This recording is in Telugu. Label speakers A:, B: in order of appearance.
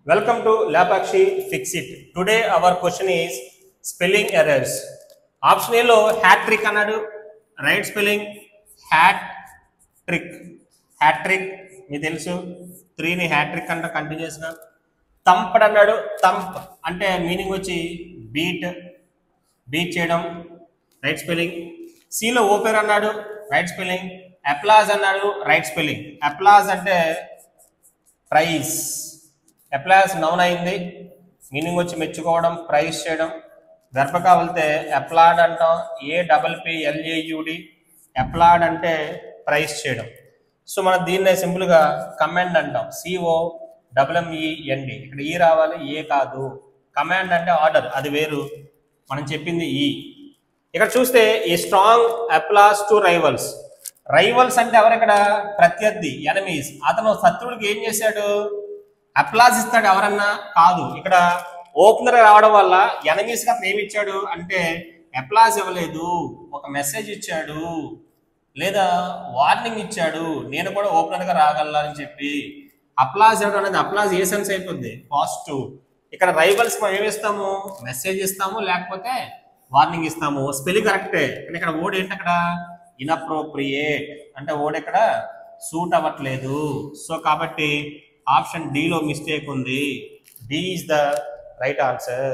A: Welcome to Labakshi Fix It. Today our question is spelling errors. Option A lo hat trick anadu, right spelling hat trick. Hat trick me telusu 3 ni hat trick anta continuous ga. Thump anadu, thump ante meaning vachi beat cheyadam, right spelling. C lo open anadu, right spelling. Applause anadu, right spelling. Applause ante praise. Applause noun అయింది, మీనింగ్ వచ్చి మెచ్చుకోవడం, ప్రైజ్ చేయడం. గర్భకా వెళ్తే అప్లాడ్ అంటాం, APPLAUD. అప్లాడ్ అంటే ప్రైజ్ చేయడం. సో మనం దీన్నే సింపుల్గా కమాండ్ అంటాం, COMMEND. ఇక్కడ ఈ రావాలి, ఏ కాదు. కమాండ్ అంటే ఆర్డర్, అది వేరు, మనం చెప్పింది ఈ. ఇక్కడ చూస్తే ఈ strong applause to rivals. Rivals అంటే ఎవరు? ఇక్కడ ప్రత్యర్థి, ఎనమీస్. అతను శత్రువుడికి ఏం చేశాడు? అప్లాజ్ ఇస్తాడు. ఎవరన్నా కాదు, ఇక్కడ ఓపెనర్ రావడం వల్ల ఎనమీస్ గా అతను ఏమి ఇచ్చాడు అంటే అప్లాజ్ ఇవ్వలేదు, ఒక మెసేజ్ ఇచ్చాడు లేదా వార్నింగ్ ఇచ్చాడు, నేను కూడా ఓపెనర్ గా రాగలని చెప్పి. అప్లాజ్ ఇవ్వడం అనేది, అప్లాజ్ ఏ సెన్స్ అయిపోద్ది? పాజిటివ్. ఇక్కడ రైవల్స్ మనం ఏమి ఇస్తాము? మెసేజ్ ఇస్తాము, లేకపోతే వార్నింగ్ ఇస్తాము. స్పెల్లింగ్ కరెక్టే, కానీ ఇక్కడ వర్డ్ ఏంటి? అక్కడ ఇన్అప్రోప్రియేట్ అంటే వర్డ్ ఇక్కడ సూట్ అవ్వట్లేదు. సో కాబట్టి ఆప్షన్ డి లో మిస్టేక్ ఉంది. D is the right answer.